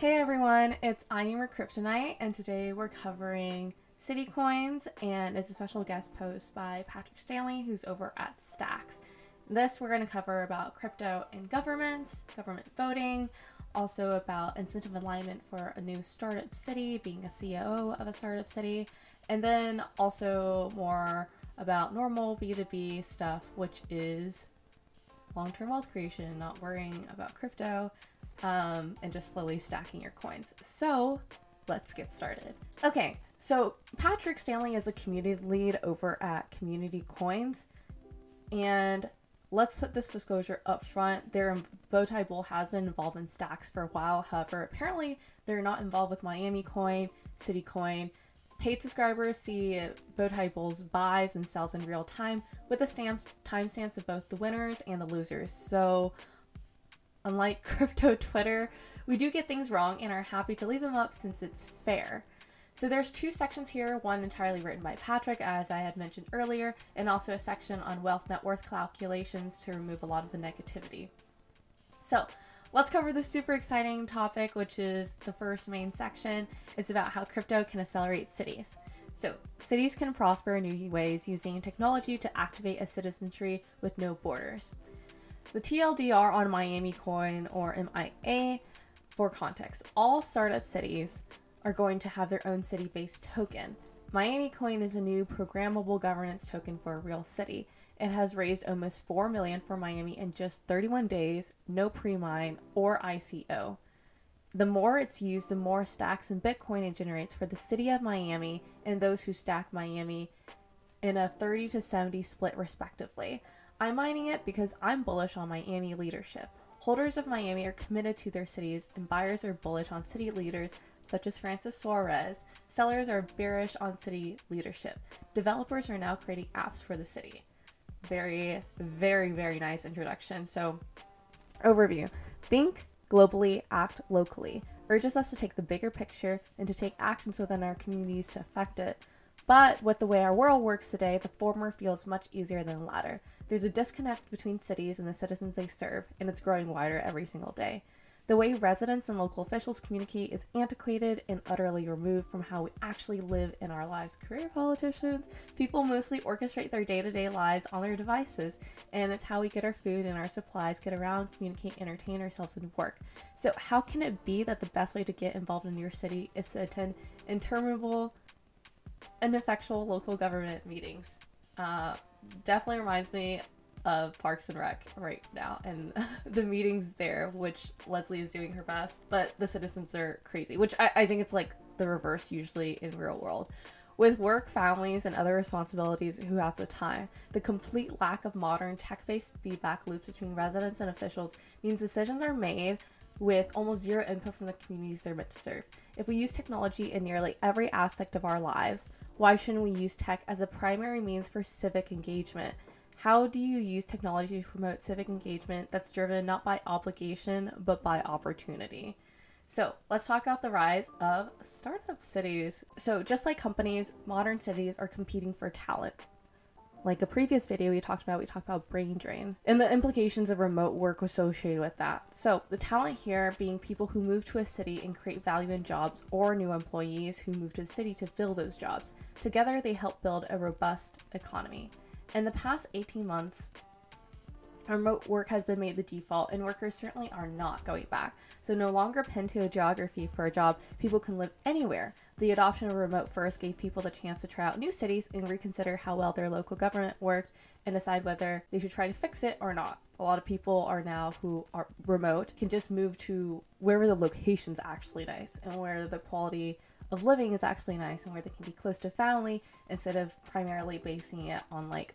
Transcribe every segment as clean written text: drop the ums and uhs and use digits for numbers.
Hey everyone, it's iamyourcryptonite, and today we're covering city coins, and it's a special guest post by Patrick Stanley, who's over at Stacks. This we're going to cover about crypto and governments, government voting, also about incentive alignment for a new startup city, being a CEO of a startup city, and then also more about normal B2B stuff, which is long-term wealth creation, not worrying about crypto, and just slowly stacking your coins. So let's get started. Okay, so Patrick Stanley is a community lead over at Community Coins, and let's put this disclosure up front. Their Bowtie Bull has been involved in Stacks for a while. However, apparently they're not involved with MiamiCoin, CityCoin. Paid subscribers see Bowtie Bull's buys and sells in real time with the timestamps of both the winners and the losers. So unlike crypto Twitter, we do get things wrong and are happy to leave them up since it's fair. So there's two sections here, one entirely written by Patrick, as I had mentioned earlier, and also a section on wealth net worth calculations to remove a lot of the negativity. So let's cover the super exciting topic, which is the first main section. It's about how crypto can accelerate cities. So cities can prosper in new ways using technology to activate a citizenry with no borders. The TLDR on MiamiCoin, or MIA, for context, all startup cities are going to have their own city-based token. MiamiCoin is a new programmable governance token for a real city. It has raised almost $4 million for Miami in just 31 days, no pre-mine or ICO. The more it's used, the more stacks and Bitcoin it generates for the city of Miami and those who stack Miami in a 30 to 70 split respectively. I'm mining it because I'm bullish on Miami leadership. Holders of Miami are committed to their cities, and buyers are bullish on city leaders such as Francis Suarez. Sellers are bearish on city leadership. Developers are now creating apps for the city. Very, very, very nice introduction. So, overview. Think globally, act locally. Urges us to take the bigger picture and to take actions within our communities to affect it. But with the way our world works today, the former feels much easier than the latter. There's a disconnect between cities and the citizens they serve, and it's growing wider every single day. The way residents and local officials communicate is antiquated and utterly removed from how we actually live in our lives. Career politicians, people mostly orchestrate their day-to-day lives on their devices, and it's how we get our food and our supplies, get around, communicate, entertain ourselves, and work. So how can it be that the best way to get involved in your city is to attend interminable, ineffectual local government meetings? Definitely reminds me of Parks and Rec right now and the meetings there, which Leslie is doing her best, but the citizens are crazy, which I think it's like the reverse usually in real world. With work, families, and other responsibilities, who have the time? The complete lack of modern tech-based feedback loops between residents and officials means decisions are made with almost zero input from the communities they're meant to serve. If we use technology in nearly every aspect of our lives, why shouldn't we use tech as a primary means for civic engagement? How do you use technology to promote civic engagement that's driven not by obligation, but by opportunity? So let's talk about the rise of startup cities. So just like companies, modern cities are competing for talent. Like a previous video we talked about brain drain and the implications of remote work associated with that. So the talent here being people who move to a city and create value in jobs, or new employees who move to the city to fill those jobs. Together, they help build a robust economy. In the past 18 months, remote work has been made the default, and workers certainly are not going back. So no longer pinned to a geography for a job, people can live anywhere. The adoption of remote first gave people the chance to try out new cities and reconsider how well their local government worked and decide whether they should try to fix it or not. A lot of people are now who are remote can just move to wherever the location's actually nice and where the quality of living is actually nice and where they can be close to family instead of primarily basing it on like,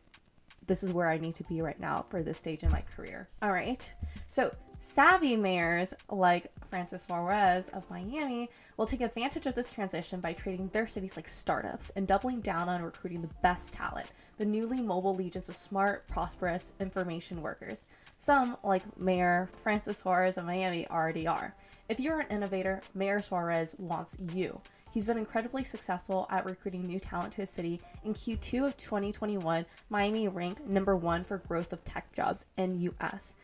this is where I need to be right now for this stage in my career. All right, so savvy mayors like Francis Suarez of Miami will take advantage of this transition by treating their cities like startups and doubling down on recruiting the best talent, the newly mobile legions of smart, prosperous information workers. Some, like Mayor Francis Suarez of Miami, already are. If you're an innovator, Mayor Suarez wants you. He's been incredibly successful at recruiting new talent to his city. In Q2 of 2021, Miami ranked #1 for growth of tech jobs in US.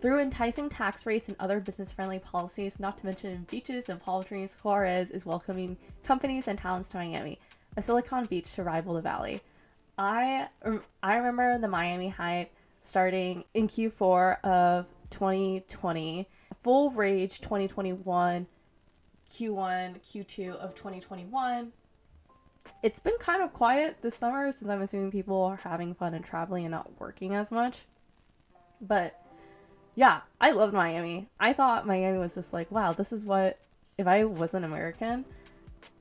Through enticing tax rates and other business-friendly policies, not to mention beaches and palm trees, Juarez is welcoming companies and talents to Miami, a Silicon Beach to rival the Valley. I remember the Miami hype starting in Q4 of 2020, full rage 2021, Q1, Q2 of 2021. It's been kind of quiet this summer since I'm assuming people are having fun and traveling and not working as much. But yeah, I loved Miami. I thought Miami was just like, wow, this is what, if I wasn't American,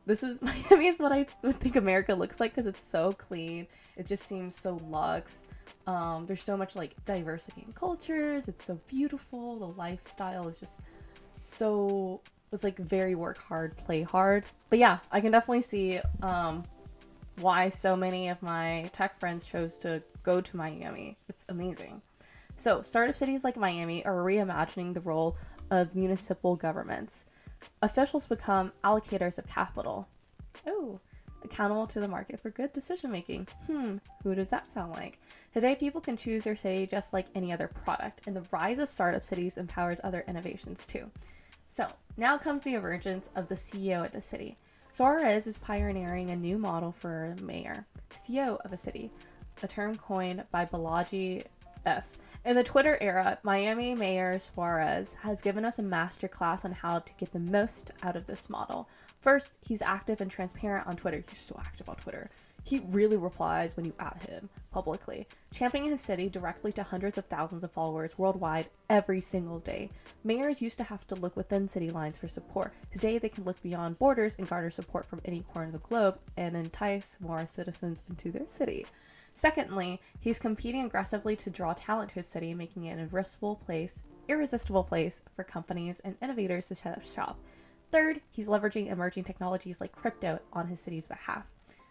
Miami is what I would think America looks like, because it's so clean. It just seems so luxe. There's so much like diversity in cultures. It's so beautiful. The lifestyle is just so, it's like very work hard, play hard. But yeah, I can definitely see why so many of my tech friends chose to go to Miami. It's amazing. So startup cities like Miami are reimagining the role of municipal governments. Officials become allocators of capital. Oh, accountable to the market for good decision making. Who does that sound like? Today, people can choose their city just like any other product, and the rise of startup cities empowers other innovations too. So now comes the emergence of the CEO at the city. Juarez is pioneering a new model for mayor, CEO of a city, a term coined by Balaji S. In the Twitter era, Miami Mayor Juarez has given us a masterclass on how to get the most out of this model. First, he's active and transparent on Twitter. He's so active on Twitter. He really replies when you at him publicly, championing his city directly to hundreds of thousands of followers worldwide every single day. Mayors used to have to look within city lines for support. Today, they can look beyond borders and garner support from any corner of the globe and entice more citizens into their city. Secondly, he's competing aggressively to draw talent to his city, making it an irresistible place for companies and innovators to set up shop. Third, he's leveraging emerging technologies like crypto on his city's behalf.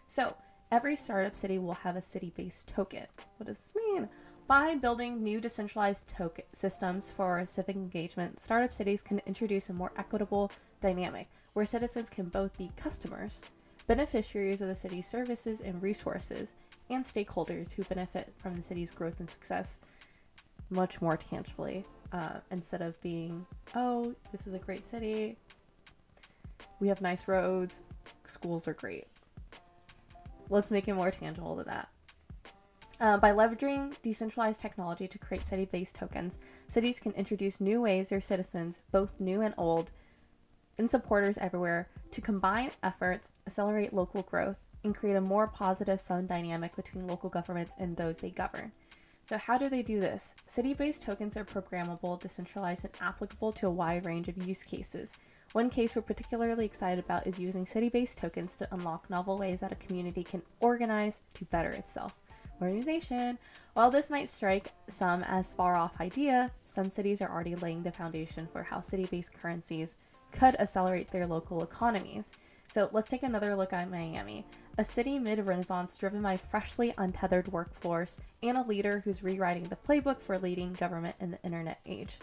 So, every startup city will have a city-based token. What does this mean? By building new decentralized token systems for civic engagement, startup cities can introduce a more equitable dynamic where citizens can both be customers, beneficiaries of the city's services and resources, and stakeholders who benefit from the city's growth and success much more tangibly, instead of being, oh, this is a great city, we have nice roads, schools are great. Let's make it more tangible to that. By leveraging decentralized technology to create city-based tokens, cities can introduce new ways their citizens, both new and old, and supporters everywhere, to combine efforts, accelerate local growth, and create a more positive sum dynamic between local governments and those they govern. So how do they do this? City-based tokens are programmable, decentralized, and applicable to a wide range of use cases. One case we're particularly excited about is using city-based tokens to unlock novel ways that a community can organize to better itself. Organization. While this might strike some as far-off idea, some cities are already laying the foundation for how city-based currencies could accelerate their local economies. So let's take another look at Miami, a city mid-Renaissance driven by freshly untethered workforce and a leader who's rewriting the playbook for leading government in the internet age.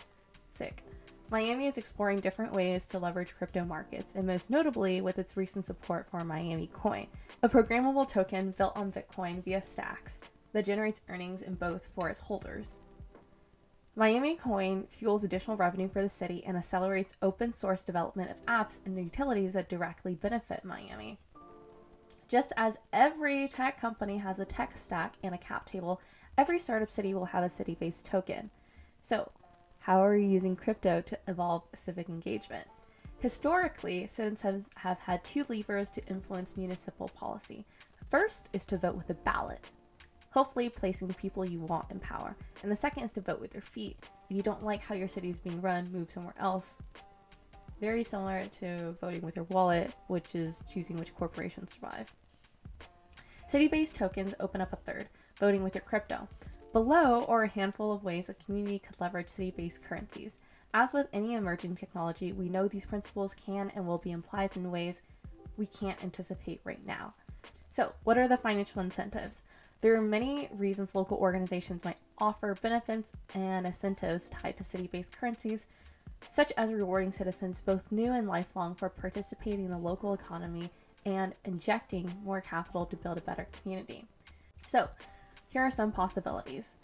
Sick. Miami is exploring different ways to leverage crypto markets, and most notably with its recent support for MiamiCoin, a programmable token built on Bitcoin via stacks that generates earnings in both for its holders. MiamiCoin fuels additional revenue for the city and accelerates open source development of apps and utilities that directly benefit Miami. Just as every tech company has a tech stack and a cap table, every startup city will have a city-based token. So, how are you using crypto to evolve civic engagement? Historically, citizens have had two levers to influence municipal policy. The first is to vote with a ballot, hopefully placing the people you want in power. And the second is to vote with your feet. If you don't like how your city is being run, move somewhere else. Very similar to voting with your wallet, which is choosing which corporations survive. City-based tokens open up a third, voting with your crypto. Below are a handful of ways a community could leverage city-based currencies. As with any emerging technology, we know these principles can and will be implied in ways we can't anticipate right now. So, what are the financial incentives? There are many reasons local organizations might offer benefits and incentives tied to city-based currencies, such as rewarding citizens both new and lifelong for participating in the local economy and injecting more capital to build a better community. So, here are some possibilities.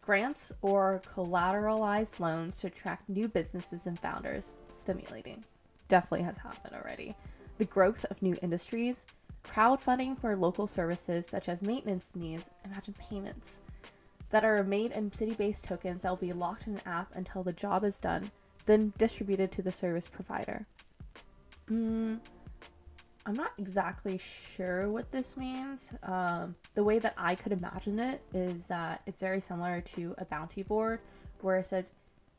Grants or collateralized loans to attract new businesses and founders. Stimulating. Definitely has happened already. The growth of new industries. Crowdfunding for local services such as maintenance needs. Imagine payments that are made in city-based tokens that will be locked in an app until the job is done, then distributed to the service provider. I'm not exactly sure what this means. The way that I could imagine it is that it's very similar to a bounty board where it says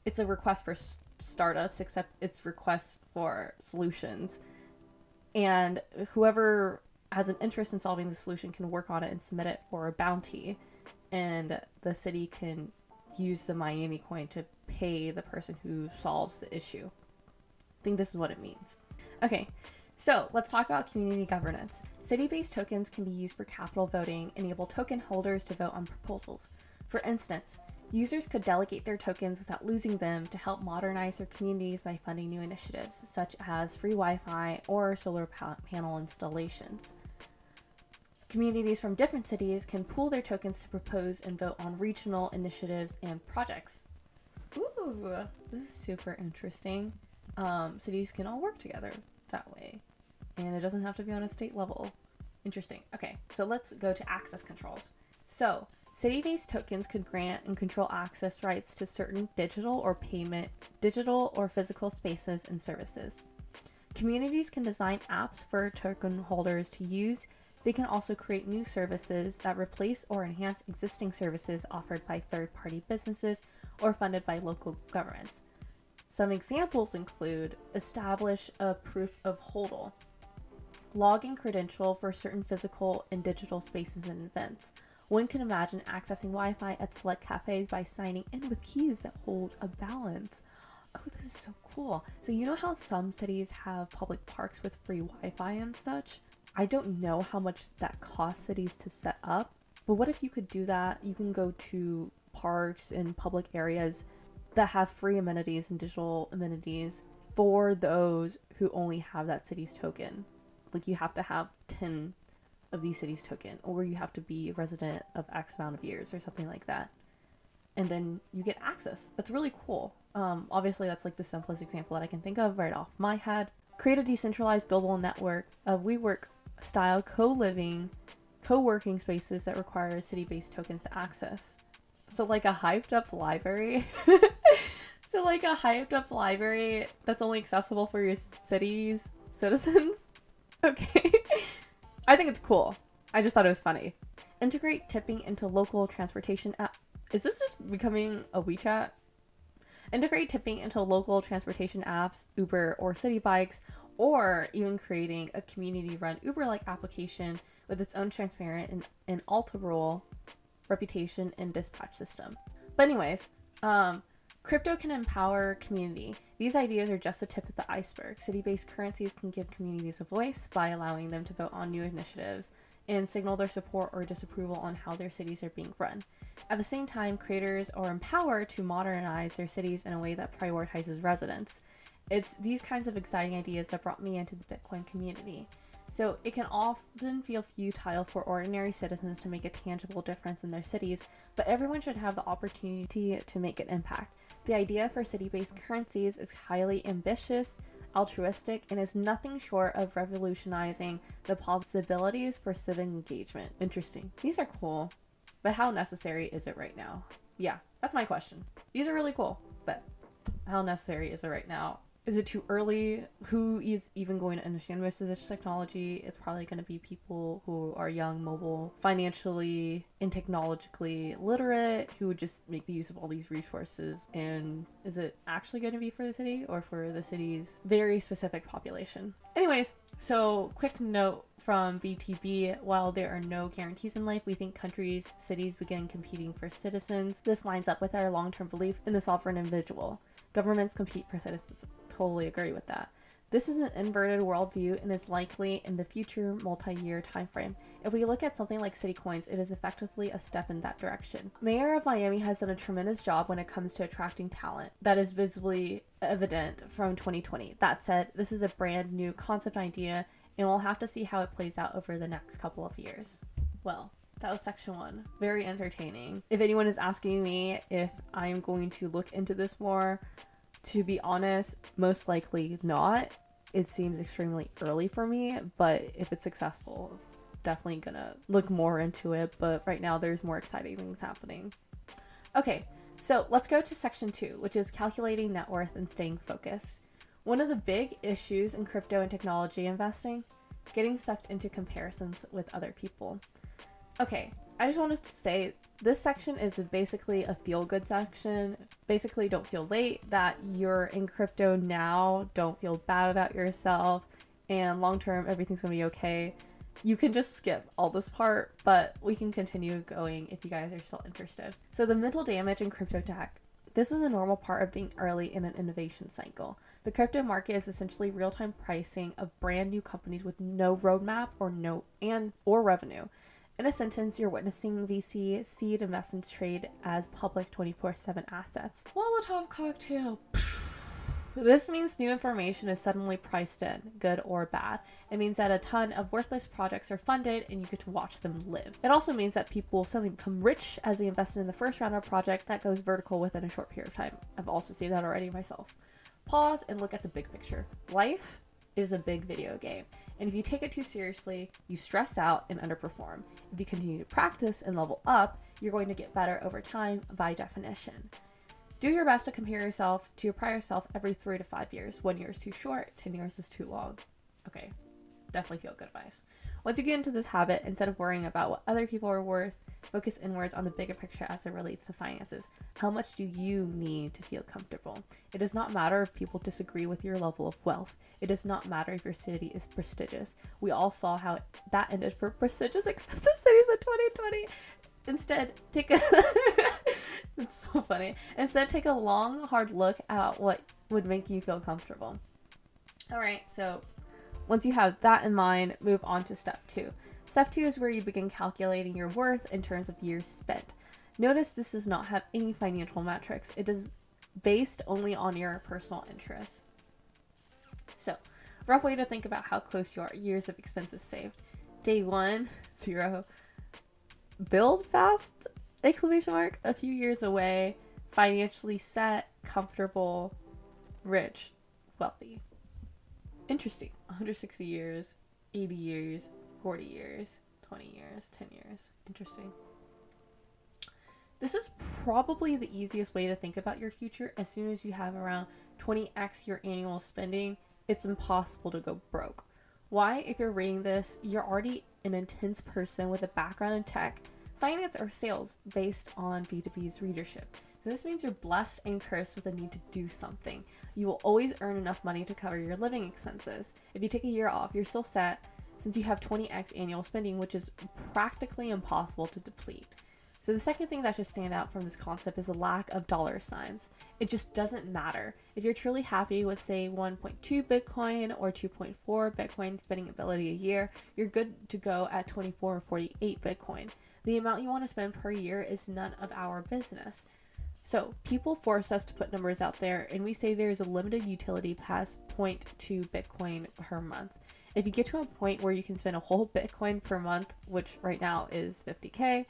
it's a request for startups, except it's requests for solutions. And whoever has an interest in solving the solution can work on it and submit it for a bounty. And the city can use the MiamiCoin to pay the person who solves the issue. I think this is what it means. Okay. So let's talk about community governance. City-based tokens can be used for capital voting, enable token holders to vote on proposals. For instance, users could delegate their tokens without losing them to help modernize their communities by funding new initiatives, such as free Wi-Fi or solar panel installations. Communities from different cities can pool their tokens to propose and vote on regional initiatives and projects. Ooh, this is super interesting. Cities can all work together that way. And it doesn't have to be on a state level. Interesting. Okay, so let's go to access controls. So, city-based tokens could grant and control access rights to certain digital or physical spaces and services. Communities can design apps for token holders to use. They can also create new services that replace or enhance existing services offered by third-party businesses or funded by local governments. Some examples include establish a proof of hodl, login credential for certain physical and digital spaces and events. One can imagine accessing Wi-Fi at select cafes by signing in with keys that hold a balance. Oh, this is so cool. So you know how some cities have public parks with free Wi-Fi and such? I don't know how much that costs cities to set up, but what if you could do that? You can go to parks and public areas that have free amenities and digital amenities for those who only have that city's token. Like you have to have 10 of these cities token, or you have to be a resident of X amount of years or something like that. And then you get access. That's really cool. Obviously that's like the simplest example that I can think of right off my head. Create a decentralized global network of WeWork style co-working spaces that require city-based tokens to access. So like a hyped up library. So like a hyped up library that's only accessible for your city's citizens. Okay. I think it's cool. I just thought it was funny. Integrate tipping into local transportation app. Is this just becoming a WeChat? Integrate tipping into local transportation apps, Uber or city bikes, or even creating a community-run Uber-like application with its own transparent and alterable reputation and dispatch system. But anyways, crypto can empower community. These ideas are just the tip of the iceberg. City-based currencies can give communities a voice by allowing them to vote on new initiatives and signal their support or disapproval on how their cities are being run. At the same time, creators are empowered to modernize their cities in a way that prioritizes residents. It's these kinds of exciting ideas that brought me into the Bitcoin community. So it can often feel futile for ordinary citizens to make a tangible difference in their cities, but everyone should have the opportunity to make an impact. The idea for city-based currencies is highly ambitious, altruistic, and is nothing short of revolutionizing the possibilities for civic engagement. Interesting. These are cool, but how necessary is it right now? Yeah, that's my question. These are really cool, but how necessary is it right now? Is it too early? Who is even going to understand most of this technology? It's probably going to be people who are young, mobile, financially and technologically literate, who would just make the use of all these resources. And is it actually going to be for the city or for the city's very specific population? Anyways, so quick note from VTB, while there are no guarantees in life, we think countries, cities begin competing for citizens. This lines up with our long-term belief in the sovereign individual. Governments compete for citizens. Totally agree with that. This is an inverted worldview and is likely in the future multi-year time frame. If we look at something like city coins, it is effectively a step in that direction. Mayor of Miami has done a tremendous job when it comes to attracting talent. That is visibly evident from 2020. That said, this is a brand new concept idea and we'll have to see how it plays out over the next couple of years. Well, that was section 1. Very entertaining. If anyone is asking me if I'm going to look into this more, to be honest, most likely not. It seems extremely early for me, but if it's successful, definitely gonna look more into it. But right now there's more exciting things happening. Okay, so let's go to section 2, which is calculating net worth and staying focused. One of the big issues in crypto and technology investing, getting sucked into comparisons with other people. Okay, I just wanted to say this section is basically a feel-good section. Basically, don't feel late that you're in crypto now. Don't feel bad about yourself. And long-term, everything's going to be okay. You can just skip all this part, but we can continue going if you guys are still interested. So the mental damage in crypto tech. This is a normal part of being early in an innovation cycle. The crypto market is essentially real-time pricing of brand new companies with no roadmap or revenue. In a sentence, you're witnessing VC seed investments trade as public 24/7 assets. Molotov cocktail. This means new information is suddenly priced in, good or bad. It means that a ton of worthless projects are funded and you get to watch them live. It also means that people suddenly become rich as they invested in the first round of project that goes vertical within a short period of time. I've also seen that already myself. Pause and look at the big picture. Life is a big video game, and if you take it too seriously, you stress out and underperform. If you continue to practice and level up, you're going to get better over time by definition. Do your best to compare yourself to your prior self every 3 to 5 years. 1 year is too short, 10 years is too long. Okay, definitely feel good advice. Once you get into this habit, instead of worrying about what other people are worth, focus inwards on the bigger picture as it relates to finances. How much do you need to feel comfortable? It does not matter if people disagree with your level of wealth. It does not matter if your city is prestigious. We all saw how that ended for prestigious, expensive cities in 2020. Instead, it's so funny. Instead, take a long, hard look at what would make you feel comfortable. All right, so once you have that in mind, move on to step 2. Step 2 is where you begin calculating your worth in terms of years spent. Notice this does not have any financial metrics. It is based only on your personal interests. So, rough way to think about how close you are. Years of expenses saved. Day 1, 0. Build fast, exclamation mark. A few years away, financially set, comfortable, rich, wealthy. Interesting. 160 years, 80 years, 40 years, 20 years, 10 years. Interesting. This is probably the easiest way to think about your future. As soon as you have around 20x your annual spending, it's impossible to go broke. Why? If you're reading this, you're already an intense person with a background in tech, finance, or sales based on B2B's readership. So this means you're blessed and cursed with the need to do something. You will always earn enough money to cover your living expenses. If you take a year off, you're still set since you have 20x annual spending, which is practically impossible to deplete. So the second thing that should stand out from this concept is the lack of dollar signs. It just doesn't matter. If you're truly happy with, say, 1.2 Bitcoin or 2.4 Bitcoin spending ability a year, you're good to go at 24 or 48 Bitcoin. The amount you want to spend per year is none of our business. So people force us to put numbers out there, and we say there's a limited utility past 0.2 Bitcoin per month. If you get to a point where you can spend a whole Bitcoin per month, which right now is 50K,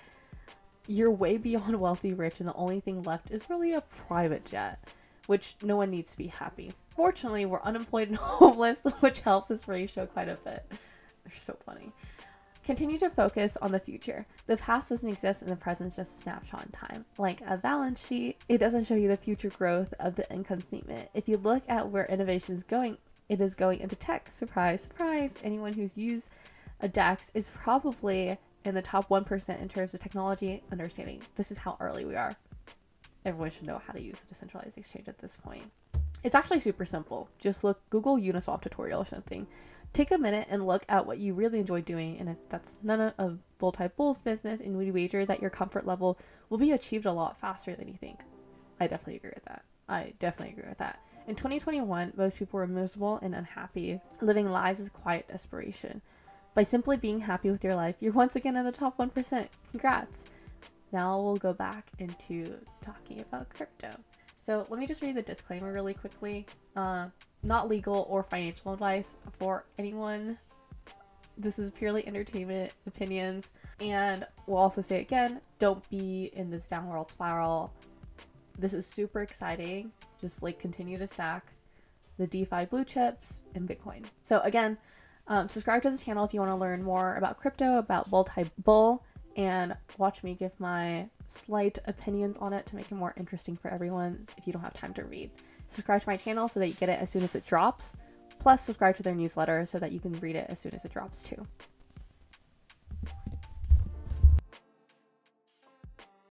you're way beyond wealthy rich, and the only thing left is really a private jet, which no one needs to be happy. Fortunately, we're unemployed and homeless, which helps this ratio quite a bit. They're so funny. Continue to focus on the future. The past doesn't exist and the present is just a snapshot in time. Like a balance sheet, it doesn't show you the future growth of the income statement. If you look at where innovation is going, it is going into tech. Surprise, surprise. Anyone who's used a DEX is probably in the top 1% in terms of technology understanding. This is how early we are. Everyone should know how to use a decentralized exchange at this point. It's actually super simple. Just Google Uniswap tutorial or something. Take a minute and look at what you really enjoy doing, and that's none of bull's business, and we wager that your comfort level will be achieved a lot faster than you think. I definitely agree with that. In 2021, most people were miserable and unhappy, living lives as quiet desperation. By simply being happy with your life, you're once again in the top 1%. Congrats. Now we'll go back into talking about crypto. So let me just read the disclaimer really quickly. Not legal or financial advice for anyone. This is purely entertainment opinions. And we'll also say again, don't be in this downward spiral. This is super exciting. Just like continue to stack the DeFi blue chips and Bitcoin. So again, subscribe to this channel if you want to learn more about crypto, about bull, and watch me give my slight opinions on it to make it more interesting for everyone if you don't have time to read. Subscribe to my channel so that you get it as soon as it drops. Plus, subscribe to their newsletter so that you can read it as soon as it drops too.